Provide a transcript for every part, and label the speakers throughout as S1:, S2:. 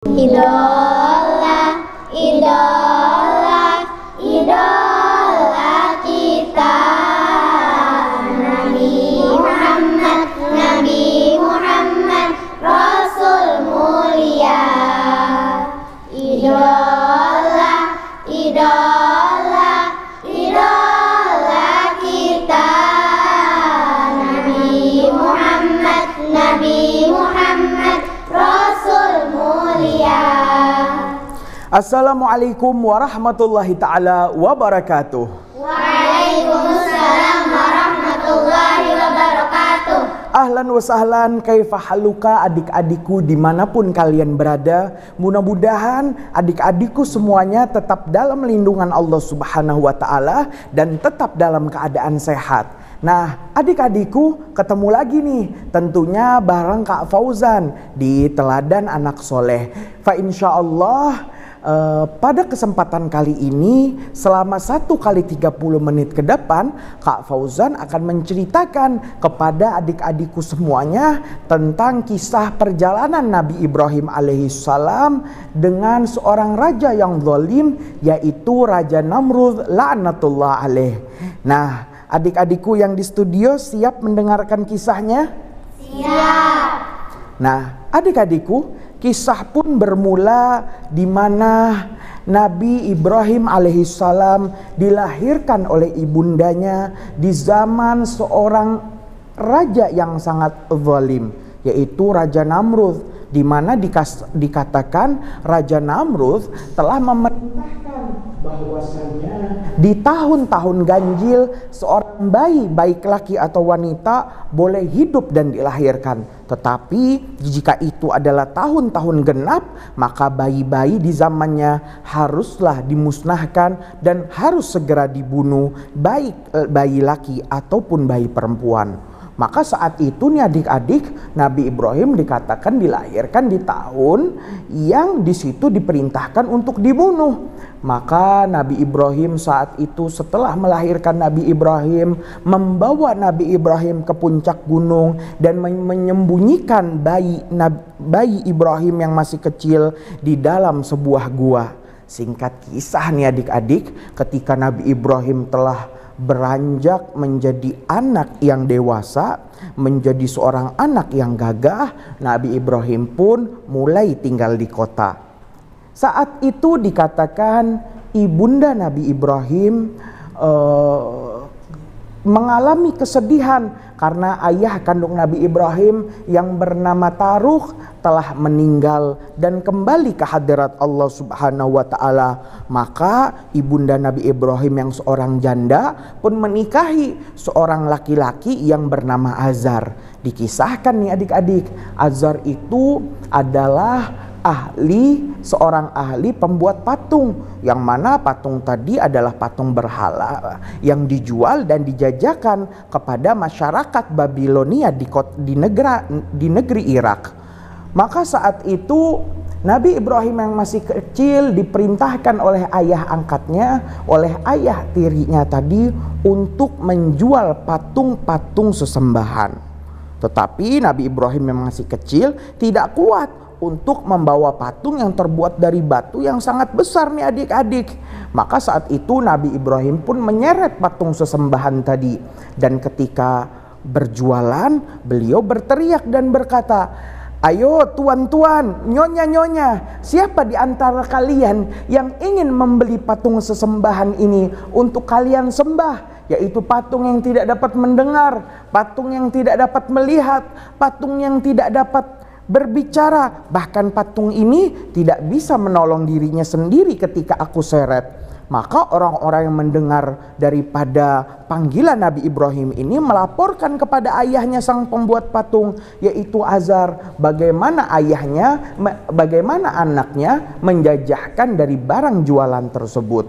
S1: Idola, idola, idola kita Nabi Muhammad, Nabi Muhammad, Rasul mulia. Idola, idola, idola kita Nabi Muhammad, Nabi Muhammad, Rasul mulia.
S2: Assalamualaikum warahmatullahi ta'ala wabarakatuh.
S1: Waalaikumsalam warahmatullahi wabarakatuh.
S2: Ahlan wa sahlan, kaifa haluka adik-adikku dimanapun kalian berada. Mudah-mudahan adik-adikku semuanya tetap dalam lindungan Allah Subhanahu wa ta'ala dan tetap dalam keadaan sehat. Nah, adik-adikku ketemu lagi nih tentunya bareng Kak Fauzan di Teladan Anak Soleh. Fa insyaallah pada kesempatan kali ini selama 1 kali 30 menit ke depan Kak Fauzan akan menceritakan kepada adik-adikku semuanya tentang kisah perjalanan Nabi Ibrahim alaihissalam dengan seorang raja yang zalim, yaitu Raja Namrud la'natullah alaih. Nah, adik-adikku yang di studio siap mendengarkan kisahnya?
S1: Siap.
S2: Nah, adik-adikku, kisah pun bermula di mana Nabi Ibrahim alaihissalam dilahirkan oleh ibundanya di zaman seorang raja yang sangat zalim, yaitu Raja Namrud, di mana dikatakan Raja Namrud telah memerintahkan bahwasanya di tahun-tahun ganjil seorang bayi, baik laki atau wanita, boleh hidup dan dilahirkan. Tetapi jika itu adalah tahun-tahun genap, maka bayi-bayi di zamannya haruslah dimusnahkan dan harus segera dibunuh, baik bayi laki ataupun bayi perempuan. Maka saat itu nih adik-adik, Nabi Ibrahim dikatakan dilahirkan di tahun yang di situ diperintahkan untuk dibunuh. Maka Nabi Ibrahim saat itu setelah melahirkan Nabi Ibrahim, membawa Nabi Ibrahim ke puncak gunung dan menyembunyikan bayi Ibrahim yang masih kecil di dalam sebuah gua. Singkat kisah nih adik-adik, ketika Nabi Ibrahim telah beranjak menjadi anak yang dewasa, menjadi seorang anak yang gagah, Nabi Ibrahim pun mulai tinggal di kota. Saat itu dikatakan ibunda Nabi Ibrahim mengalami kesedihan karena ayah kandung Nabi Ibrahim yang bernama Taruh telah meninggal dan kembali ke hadirat Allah Subhanahu wa ta'ala. Maka ibunda Nabi Ibrahim yang seorang janda pun menikahi seorang laki-laki yang bernama Azar. Dikisahkan nih adik-adik, Azar itu adalah seorang ahli pembuat patung, yang mana patung tadi adalah patung berhala yang dijual dan dijajakan kepada masyarakat Babilonia di negeri Irak. Maka saat itu Nabi Ibrahim yang masih kecil diperintahkan oleh ayah angkatnya, oleh ayah tirinya tadi, untuk menjual patung-patung sesembahan. Tetapi Nabi Ibrahim yang masih kecil tidak kuat untuk membawa patung yang terbuat dari batu yang sangat besar nih adik-adik. Maka saat itu Nabi Ibrahim pun menyeret patung sesembahan tadi. Dan ketika berjualan, beliau berteriak dan berkata, "Ayo tuan-tuan, nyonya-nyonya, siapa di antara kalian yang ingin membeli patung sesembahan ini untuk kalian sembah?" Yaitu patung yang tidak dapat mendengar, patung yang tidak dapat melihat, patung yang tidak dapat berbicara, bahkan patung ini tidak bisa menolong dirinya sendiri ketika aku seret. Maka orang-orang yang mendengar daripada panggilan Nabi Ibrahim ini melaporkan kepada ayahnya sang pembuat patung, yaitu Azar, bagaimana anaknya menjajahkan dari barang jualan tersebut.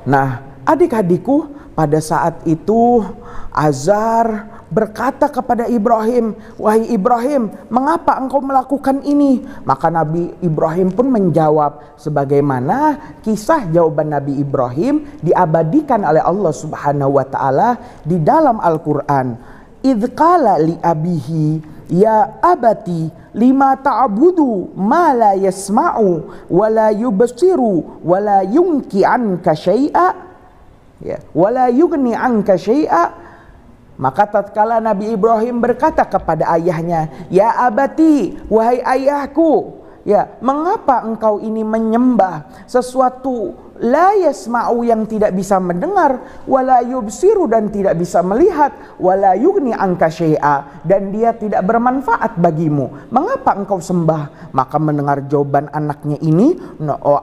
S2: Nah, adik-adikku, pada saat itu Azar berkata kepada Ibrahim, "Wahai Ibrahim, mengapa engkau melakukan ini?" Maka Nabi Ibrahim pun menjawab sebagaimana kisah jawaban Nabi Ibrahim diabadikan oleh Allah Subhanahu wa taala di dalam Al-Qur'an. "Idz qala li abihi Ya abati lima ta'budu ma la yasma'u wa la yubsiru wa la yunki anka syai'a, ya, wa la yughni anka syai'a. Maka tatkala Nabi Ibrahim berkata kepada ayahnya, ya abati, wahai ayahku, ya, mengapa engkau ini menyembah sesuatu la yasma'u yang tidak bisa mendengar, wala yubsiru dan tidak bisa melihat, wala yughni anka syai'a dan dia tidak bermanfaat bagimu. Mengapa engkau sembah? Maka mendengar jawaban anaknya ini,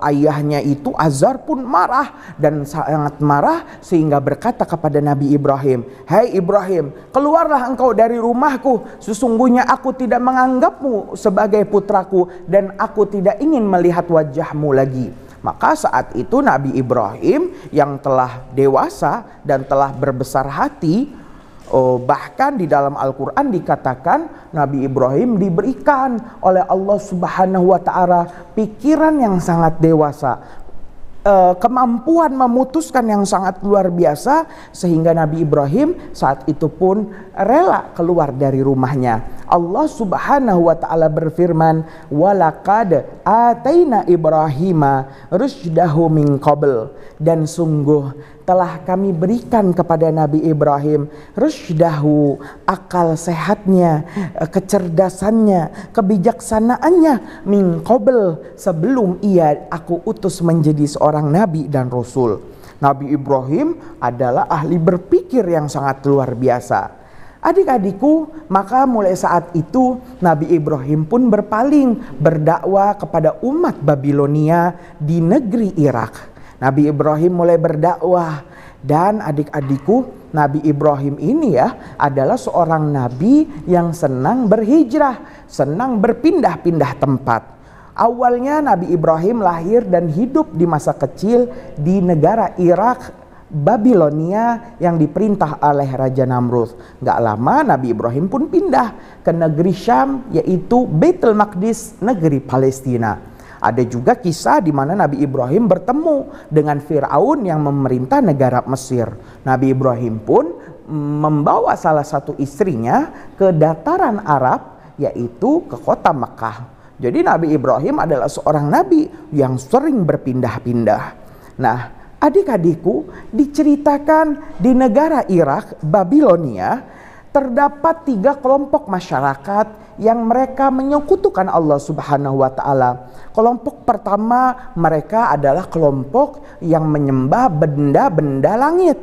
S2: ayahnya itu Azar pun marah dan sangat marah sehingga berkata kepada Nabi Ibrahim, hai Ibrahim, keluarlah engkau dari rumahku, sesungguhnya aku tidak menganggapmu sebagai putraku dan aku tidak ingin melihat wajahmu lagi. Maka saat itu Nabi Ibrahim yang telah dewasa dan telah berbesar hati, bahkan di dalam Al-Quran dikatakan Nabi Ibrahim diberikan oleh Allah Subhanahu wa Ta'ala pikiran yang sangat dewasa, kemampuan memutuskan yang sangat luar biasa, sehingga Nabi Ibrahim saat itu pun rela keluar dari rumahnya. Allah Subhanahu wa Ta'ala berfirman, walaqad ataina Ibrahima rusydahu min qabl, dan sungguh telah kami berikan kepada Nabi Ibrahim rusydahu, akal sehatnya, kecerdasannya, kebijaksanaannya, min qabl, sebelum aku utus menjadi seorang nabi dan rasul. Nabi Ibrahim adalah ahli berpikir yang sangat luar biasa. Adik-adikku, maka mulai saat itu Nabi Ibrahim pun berpaling berdakwah kepada umat Babilonia di negeri Irak. Nabi Ibrahim mulai berdakwah, dan adik-adikku, Nabi Ibrahim ini ya adalah seorang nabi yang senang berhijrah, senang berpindah-pindah tempat. Awalnya Nabi Ibrahim lahir dan hidup di masa kecil di negara Irak, Babilonia yang diperintah oleh Raja Namrud. Gak lama Nabi Ibrahim pun pindah ke negeri Syam, yaitu Baitul Maqdis, negeri Palestina. Ada juga kisah di mana Nabi Ibrahim bertemu dengan Fir'aun yang memerintah negara Mesir. Nabi Ibrahim pun membawa salah satu istrinya ke dataran Arab, yaitu ke kota Makkah. Jadi Nabi Ibrahim adalah seorang nabi yang sering berpindah-pindah. Nah, adik-adikku, diceritakan di negara Irak, Babilonia, terdapat 3 kelompok masyarakat yang mereka menyekutukan Allah Subhanahu wa Ta'ala. Kelompok pertama, mereka adalah kelompok yang menyembah benda-benda langit.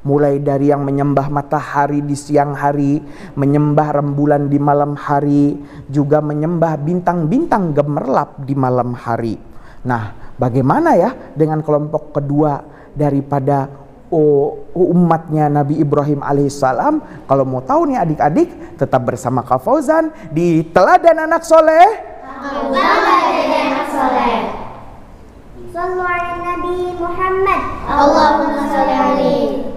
S2: Mulai dari yang menyembah matahari di siang hari, menyembah rembulan di malam hari, juga menyembah bintang-bintang gemerlap di malam hari. Nah, bagaimana ya dengan kelompok kedua daripada umatnya Nabi Ibrahim alaihissalam? Kalau mau tahu nih adik-adik, tetap bersama Kak Fauzan di Teladan Anak Soleh.
S1: Sallu ala Nabi Muhammad. Allahumma sholli alaihi.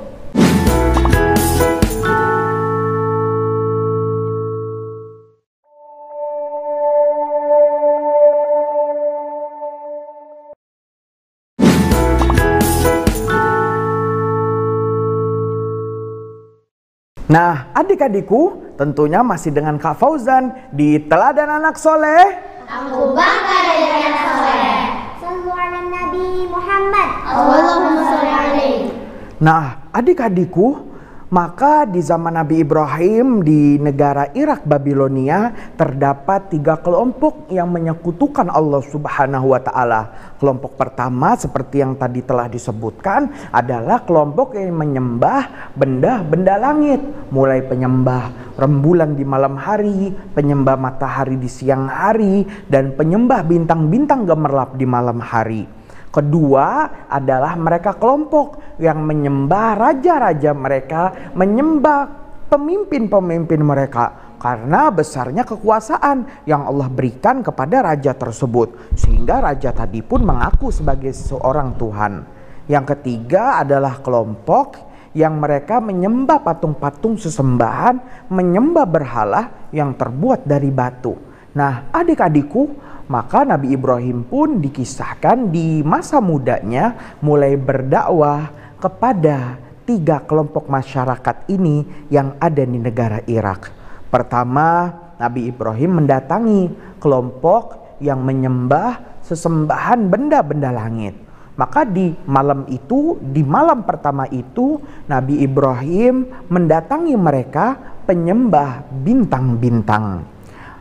S2: Nah, adik-adikku, tentunya masih dengan Kak Fauzan di Teladan Anak Soleh.
S1: Aku bangga dari anak soleh. Sallu ala Nabi Muhammad. Allahumma sholli alaihi.
S2: Nah, adik-adikku, maka di zaman Nabi Ibrahim di negara Irak Babilonia terdapat 3 kelompok yang menyekutukan Allah Subhanahu wa Ta'ala. Kelompok pertama seperti yang tadi telah disebutkan adalah kelompok yang menyembah benda-benda langit, mulai penyembah rembulan di malam hari, penyembah matahari di siang hari, dan penyembah bintang-bintang gemerlap di malam hari. Kedua adalah mereka kelompok yang menyembah raja-raja mereka, menyembah pemimpin-pemimpin mereka karena besarnya kekuasaan yang Allah berikan kepada raja tersebut, sehingga raja tadi pun mengaku sebagai seorang Tuhan. Yang ketiga adalah kelompok yang mereka menyembah patung-patung sesembahan, menyembah berhala yang terbuat dari batu. Nah, adik-adikku, maka Nabi Ibrahim pun dikisahkan di masa mudanya mulai berdakwah kepada 3 kelompok masyarakat ini yang ada di negara Irak. Pertama, Nabi Ibrahim mendatangi kelompok yang menyembah sesembahan benda-benda langit. Maka di malam itu, di malam pertama itu, Nabi Ibrahim mendatangi mereka penyembah bintang-bintang.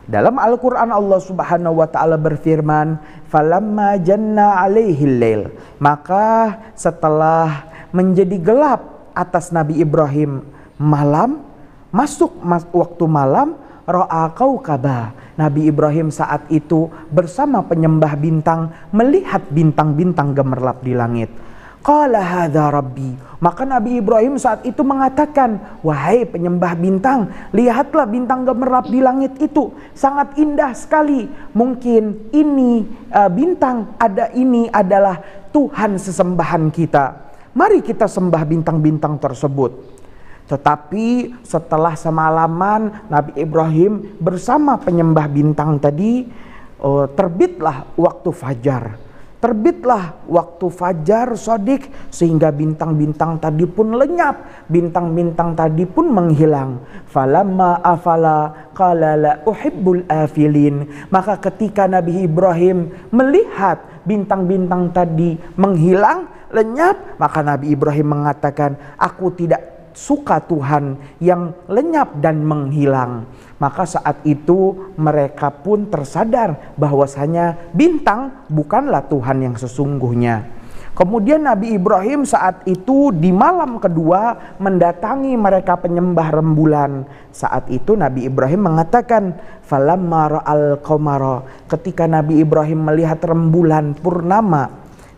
S2: Dalam Al-Quran Allah Subhanahu wa ta'ala berfirman, "Falamma janna alaihil lail." Maka setelah menjadi gelap atas Nabi Ibrahim malam, masuk waktu malam, ra'a kaukaba. Nabi Ibrahim saat itu bersama penyembah bintang melihat bintang-bintang gemerlap di langit. Qala hadza rabbi. Maka Nabi Ibrahim saat itu mengatakan, wahai penyembah bintang, lihatlah bintang gemerlap di langit itu, sangat indah sekali. Mungkin ini bintang ini adalah Tuhan sesembahan kita. Mari kita sembah bintang-bintang tersebut. Tetapi setelah semalaman Nabi Ibrahim bersama penyembah bintang tadi, terbitlah waktu fajar. Terbitlah waktu fajar sodik, sehingga bintang-bintang tadi pun lenyap, bintang-bintang tadi pun menghilang. Falamma afala qala la uhibbul afilin. Maka ketika Nabi Ibrahim melihat bintang-bintang tadi menghilang, lenyap, maka Nabi Ibrahim mengatakan, aku tidak suka Tuhan yang lenyap dan menghilang. Maka saat itu mereka pun tersadar bahwasanya bintang bukanlah Tuhan yang sesungguhnya. Kemudian Nabi Ibrahim saat itu di malam kedua mendatangi mereka penyembah rembulan. Saat itu Nabi Ibrahim mengatakan, falamma ra'al qamara. Ketika Nabi Ibrahim melihat rembulan purnama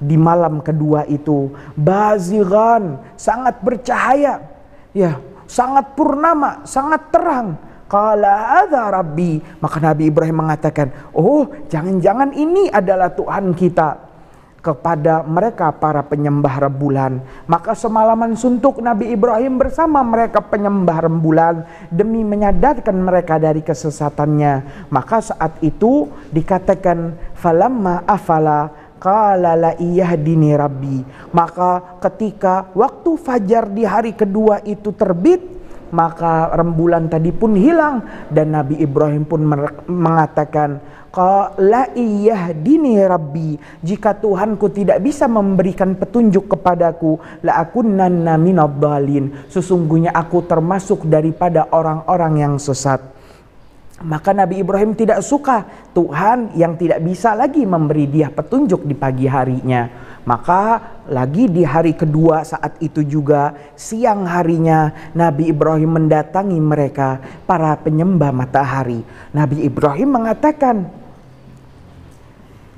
S2: di malam kedua itu, bazighan, sangat bercahaya, ya, sangat purnama, sangat terang. Qala hadza rabbi. Maka Nabi Ibrahim mengatakan, oh, jangan-jangan ini adalah Tuhan kita. Kepada mereka para penyembah rembulan. Maka semalaman suntuk Nabi Ibrahim bersama mereka penyembah rembulan demi menyadarkan mereka dari kesesatannya. Maka saat itu dikatakan, falamma afala qala la iyahdini rabbi. Maka ketika waktu fajar di hari kedua itu terbit, maka rembulan tadi pun hilang dan Nabi Ibrahim pun mengatakan, qala iyahdini rabbi. Jika Tuhanku tidak bisa memberikan petunjuk kepadaku, la akunanna minadhdallin. Sesungguhnya aku termasuk daripada orang-orang yang sesat. Maka Nabi Ibrahim tidak suka Tuhan yang tidak bisa lagi memberi dia petunjuk di pagi harinya. Maka lagi di hari kedua saat itu juga siang harinya Nabi Ibrahim mendatangi mereka para penyembah matahari. Nabi Ibrahim mengatakan,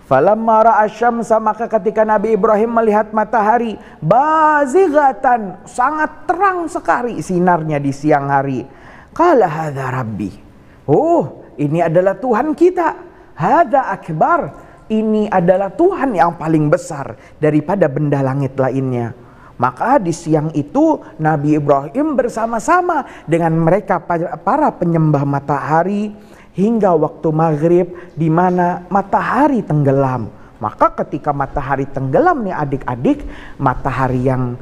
S2: falamma ra'a syamsa, maka ketika Nabi Ibrahim melihat matahari bazighatan, sangat terang sekali sinarnya di siang hari. Qala hadza rabbi. Oh, ini adalah Tuhan kita. Hadza akbar. Ini adalah Tuhan yang paling besar daripada benda langit lainnya. Maka di siang itu Nabi Ibrahim bersama-sama dengan mereka para penyembah matahari hingga waktu maghrib di mana matahari tenggelam. Maka ketika matahari tenggelam nih adik-adik, matahari yang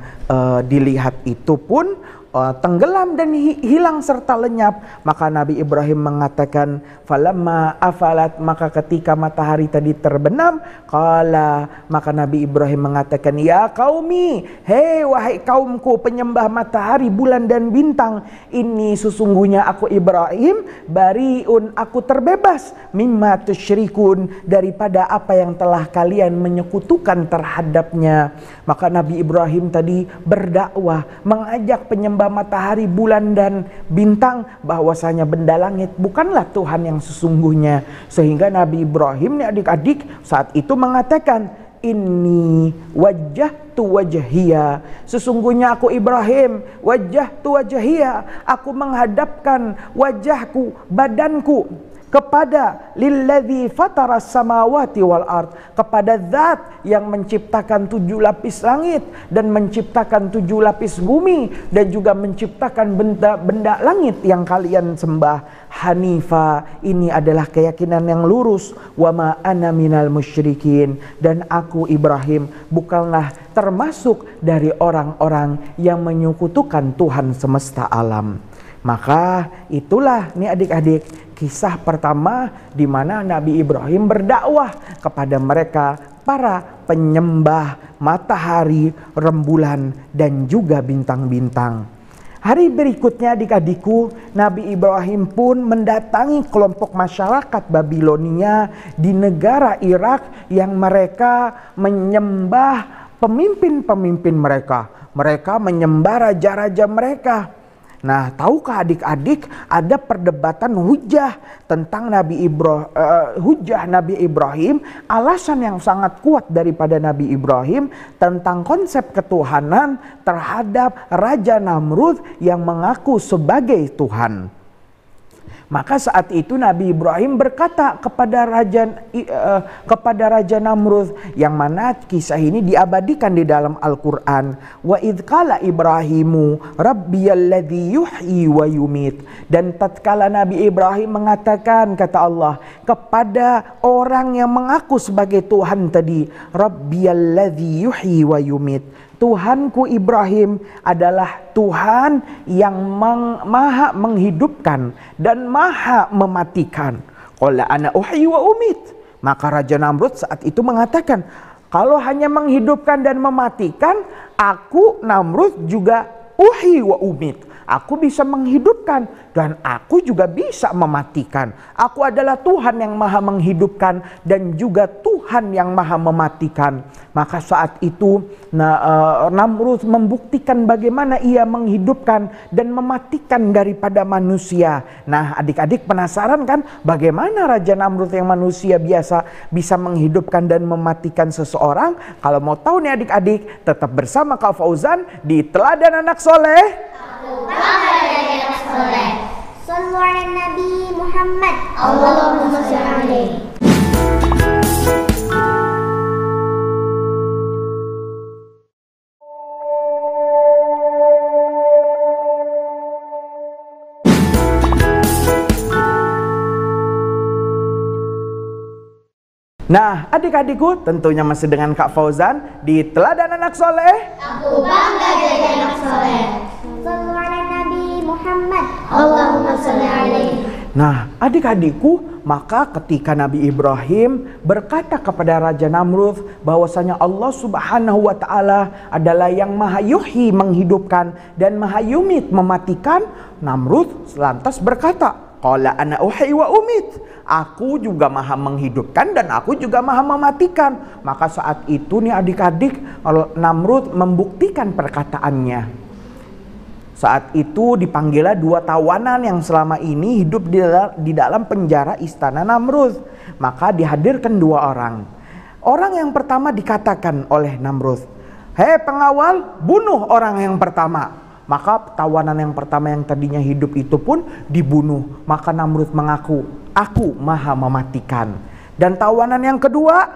S2: dilihat itu pun tenggelam dan hilang serta lenyap. Maka Nabi Ibrahim mengatakan, falamma afalat, maka ketika matahari tadi terbenam, qala, maka Nabi Ibrahim mengatakan, ya qaumi, hei wahai kaumku penyembah matahari, bulan dan bintang, ini sesungguhnya aku Ibrahim bariun, aku terbebas mimma tusyrikun, daripada apa yang telah kalian menyekutukan terhadapnya. Maka Nabi Ibrahim tadi berdakwah, mengajak penyembah matahari, bulan dan bintang bahwasanya benda langit bukanlah Tuhan yang sesungguhnya. Sehingga Nabi Ibrahim nih adik-adik saat itu mengatakan, inni wajjahtu wajhiya, sesungguhnya aku Ibrahim wajjahtu wajhiya, aku menghadapkan wajahku, badanku kepada lilladzi fataras samawati wal ard, kepada zat yang menciptakan 7 lapis langit dan menciptakan 7 lapis bumi dan juga menciptakan benda-benda langit yang kalian sembah. Hanifa, ini adalah keyakinan yang lurus. Wa ma ana minal musyrikin, dan aku Ibrahim bukanlah termasuk dari orang-orang yang menyekutukan Tuhan semesta alam. Maka itulah nih adik-adik, kisah pertama di mana Nabi Ibrahim berdakwah kepada mereka para penyembah matahari, rembulan, dan juga bintang-bintang. Hari berikutnya adik-adikku, Nabi Ibrahim pun mendatangi kelompok masyarakat Babilonia di negara Irak yang mereka menyembah pemimpin-pemimpin mereka. Mereka menyembah raja-raja mereka. Nah, tahukah adik-adik ada perdebatan hujah tentang Nabi Ibrahim, alasan yang sangat kuat daripada Nabi Ibrahim tentang konsep ketuhanan terhadap Raja Namrud yang mengaku sebagai Tuhan. Maka saat itu Nabi Ibrahim berkata kepada Raja Namrud, yang mana kisah ini diabadikan di dalam Al-Quran. Wa idh qala Ibrahimu rabbiyalladzi yuhyi wa yumit. Dan tatkala Nabi Ibrahim mengatakan, kata Allah, kepada orang yang mengaku sebagai Tuhan tadi, rabbiyalladzi yuhyi wa yumit. Tuhanku Ibrahim adalah Tuhan yang maha menghidupkan dan maha mematikan. Qala ana uhyi wa umit. Maka Raja Namrud saat itu mengatakan, kalau hanya menghidupkan dan mematikan, aku Namrud juga uhyi wa umit. Aku bisa menghidupkan dan aku juga bisa mematikan. Aku adalah Tuhan yang maha menghidupkan dan juga Tuhan yang maha mematikan. Maka saat itu Namrud membuktikan bagaimana ia menghidupkan dan mematikan daripada manusia. Nah, adik-adik penasaran kan bagaimana Raja Namrud yang manusia biasa bisa menghidupkan dan mematikan seseorang? Kalau mau tahu nih adik-adik, tetap bersama Kak Fauzan di Teladan Anak Soleh.
S1: Sallu ala Nabi Muhammad. Allahumma shalli alaihi.
S2: Nah, adik-adikku, tentunya masih dengan Kak Fauzan di Teladan Anak Soleh.
S1: Aku bangga jadi anak soleh. Sallu ala Nabi Muhammad. Allahumma shalli alaihi.
S2: Nah, adik-adikku, maka ketika Nabi Ibrahim berkata kepada Raja Namrud bahwasanya Allah Subhanahu wa Ta'ala adalah yang maha yuhyi menghidupkan dan maha yumit mematikan, Namrud lantas berkata, qala ana uhyi wa umit. Aku juga maha menghidupkan dan aku juga maha mematikan. Maka saat itu nih adik-adik, Namrud membuktikan perkataannya. Saat itu dipanggillah dua tawanan yang selama ini hidup di dalam penjara istana Namrud. Maka dihadirkan dua orang. Orang yang pertama dikatakan oleh Namrud, hei pengawal, bunuh orang yang pertama. Maka tawanan yang pertama yang tadinya hidup itu pun dibunuh. Maka Namrud mengaku, aku maha mematikan. Dan tawanan yang kedua,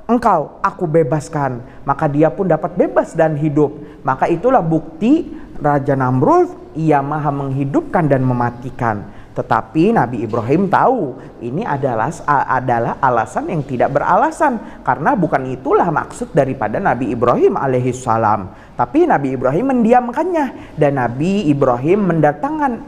S2: engkau, aku bebaskan. Maka dia pun dapat bebas dan hidup. Maka itulah bukti Raja Namrud, ia maha menghidupkan dan mematikan. Tetapi Nabi Ibrahim tahu ini adalah alasan yang tidak beralasan, karena bukan itulah maksud daripada Nabi Ibrahim alaihissalam. Tapi Nabi Ibrahim mendiamkannya dan Nabi Ibrahim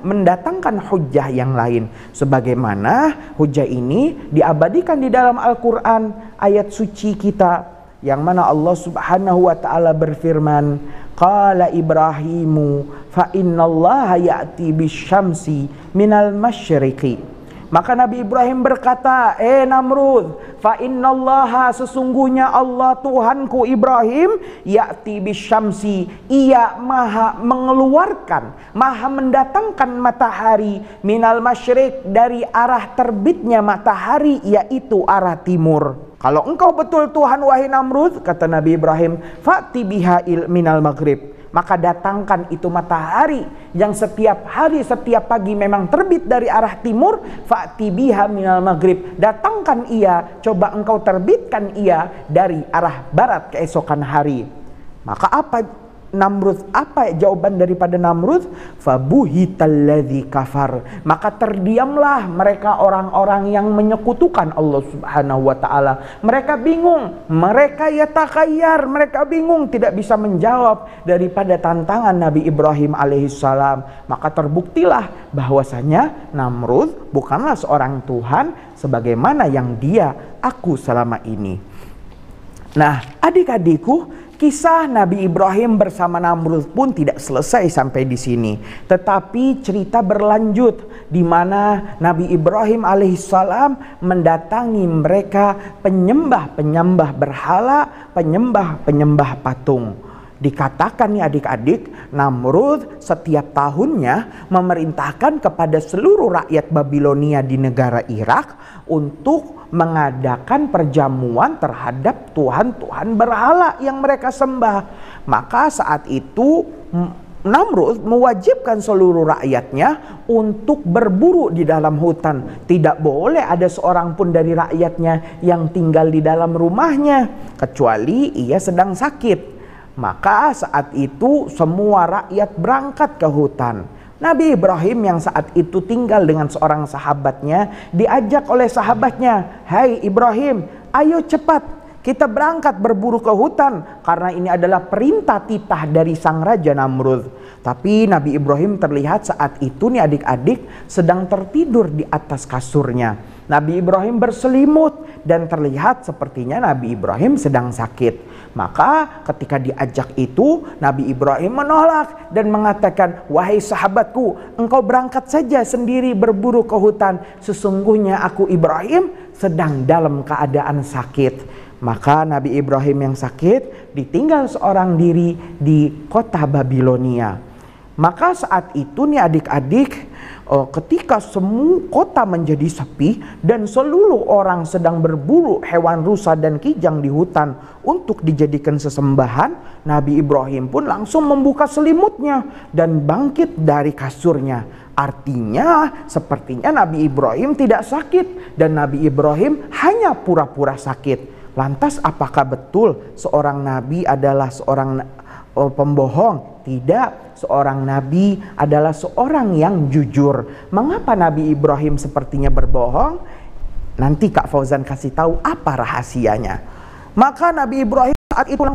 S2: mendatangkan hujah yang lain. Sebagaimana hujah ini diabadikan di dalam Al-Quran, ayat suci kita, yang mana Allah Subhanahu wa Ta'ala berfirman, qala Ibrahimu fa innallaha ya'ti bisyamsi minal masyriqi. Maka Nabi Ibrahim berkata, Namrud, fa innallaha, sesungguhnya Allah Tuhanku Ibrahim, ya'ti bisyamsi, ia maha mengeluarkan, maha mendatangkan matahari, minal masyriq, dari arah terbitnya matahari, yaitu arah timur. Kalau engkau betul Tuhan wahai Namrud, kata Nabi Ibrahim, fa'ti biha minal maghrib, maka datangkan itu matahari yang setiap hari, setiap pagi memang terbit dari arah timur, fa'ti biha minal maghrib, datangkan ia, coba engkau terbitkan ia dari arah barat keesokan hari. Maka apa Namrud, apa jawaban daripada Namrud? Fabuhitalladzi kafar. Maka terdiamlah mereka orang-orang yang menyekutukan Allah Subhanahu wa taala. Mereka bingung, mereka yatakhayyar, mereka bingung, tidak bisa menjawab daripada tantangan Nabi Ibrahim alaihissalam. Maka terbuktilah bahwasanya Namrud bukanlah seorang Tuhan sebagaimana yang dia aku selama ini. Nah, adik-adikku, kisah Nabi Ibrahim bersama Namrud pun tidak selesai sampai di sini. Tetapi cerita berlanjut di mana Nabi Ibrahim alaihissalam mendatangi mereka penyembah-penyembah berhala, penyembah-penyembah patung. Dikatakan nih adik-adik, Namrud setiap tahunnya memerintahkan kepada seluruh rakyat Babilonia di negara Irak untuk mengadakan perjamuan terhadap tuhan-tuhan berhala yang mereka sembah. Maka saat itu Namrud mewajibkan seluruh rakyatnya untuk berburu di dalam hutan. Tidak boleh ada seorang pun dari rakyatnya yang tinggal di dalam rumahnya kecuali ia sedang sakit. Maka saat itu semua rakyat berangkat ke hutan. Nabi Ibrahim yang saat itu tinggal dengan seorang sahabatnya diajak oleh sahabatnya, "Hai Ibrahim, ayo cepat kita berangkat berburu ke hutan karena ini adalah perintah titah dari sang raja Namrud." Tapi Nabi Ibrahim terlihat saat itu nih adik-adik sedang tertidur di atas kasurnya. Nabi Ibrahim berselimut dan terlihat sepertinya Nabi Ibrahim sedang sakit. Maka ketika diajak itu Nabi Ibrahim menolak dan mengatakan, "Wahai sahabatku, engkau berangkat saja sendiri berburu ke hutan. Sesungguhnya aku Ibrahim sedang dalam keadaan sakit." Maka Nabi Ibrahim yang sakit ditinggal seorang diri di kota Babilonia. Maka saat itu nih adik-adik, ketika semua kota menjadi sepi dan seluruh orang sedang berburu hewan rusa dan kijang di hutan untuk dijadikan sesembahan, Nabi Ibrahim pun langsung membuka selimutnya dan bangkit dari kasurnya. Artinya sepertinya Nabi Ibrahim tidak sakit dan Nabi Ibrahim hanya pura-pura sakit. Lantas apakah betul seorang nabi adalah seorang pembohong? Tidak, seorang nabi adalah seorang yang jujur. Mengapa Nabi Ibrahim sepertinya berbohong? Nanti Kak Fauzan kasih tahu apa rahasianya. Maka Nabi Ibrahim saat itu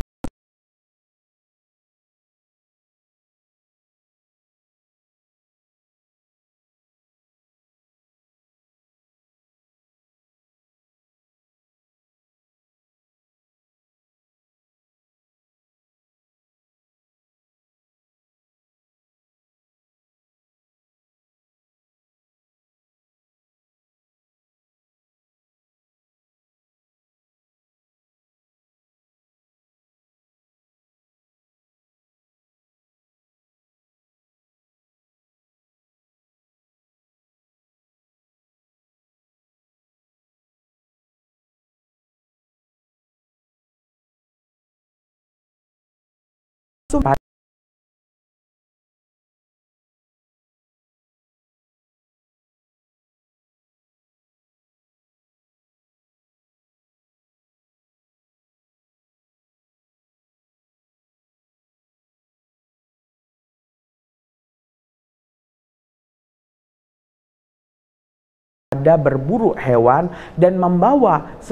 S2: berburu hewan dan membawa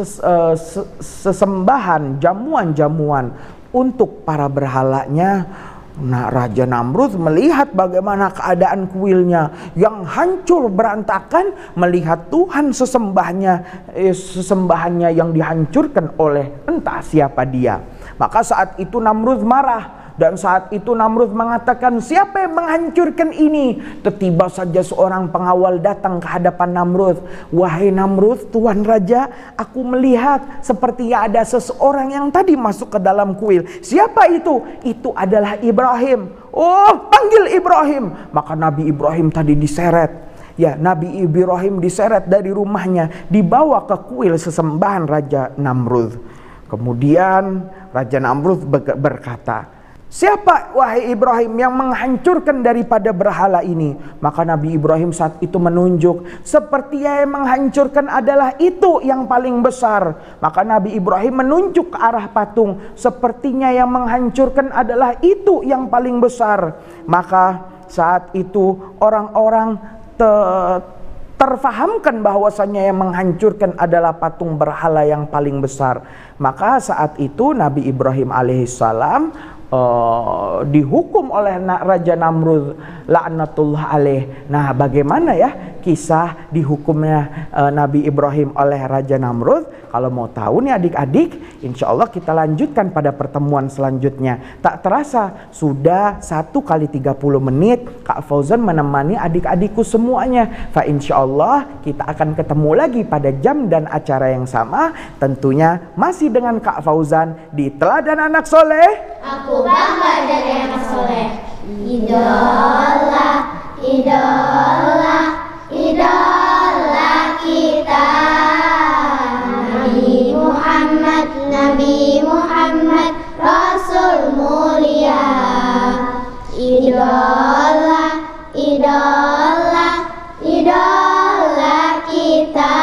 S2: sesembahan jamuan-jamuan untuk para berhalanya. Nah, Raja Namrud melihat bagaimana keadaan kuilnya yang hancur berantakan, melihat Tuhan sesembahannya yang dihancurkan oleh entah siapa dia. Maka saat itu Namrud marah. Dan saat itu Namrud mengatakan, "Siapa yang menghancurkan ini?" Tiba saja seorang pengawal datang ke hadapan Namrud. "Wahai Namrud, Tuan Raja, aku melihat sepertinya ada seseorang yang tadi masuk ke dalam kuil. Siapa itu?" "Itu adalah Ibrahim." "Oh, panggil Ibrahim." Maka Nabi Ibrahim tadi diseret. Ya, Nabi Ibrahim diseret dari rumahnya, dibawa ke kuil sesembahan Raja Namrud. Kemudian Raja Namrud berkata, Siapa wahai Ibrahim yang menghancurkan daripada berhala ini? Maka Nabi Ibrahim saat itu menunjuk, seperti yang menghancurkan adalah itu yang paling besar. Maka Nabi Ibrahim menunjuk ke arah patung, sepertinya yang menghancurkan adalah itu yang paling besar. Maka saat itu orang-orang terfahamkan bahwasanya yang menghancurkan adalah patung berhala yang paling besar. Maka saat itu Nabi Ibrahim alaihissalam dihukum oleh Raja Namrud laknatullah alaih. Nah, bagaimana ya kisah dihukumnya Nabi Ibrahim oleh Raja Namrud? Kalau mau tahu nih adik-adik, insya Allah kita lanjutkan pada pertemuan selanjutnya. Tak terasa sudah 1 kali 30 menit Kak Fauzan menemani adik-adikku semuanya. Fa insya Allah kita akan ketemu lagi pada jam dan acara yang sama, tentunya masih dengan Kak Fauzan di Teladan Anak Soleh.
S1: Aku bangga jadi anak soleh. Idola, idola, idola kita. Nabi Muhammad, Nabi Muhammad, Rasul mulia. Idola, idola, idola kita.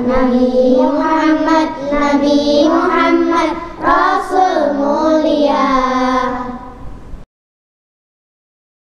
S1: Nabi Muhammad, Nabi Muhammad,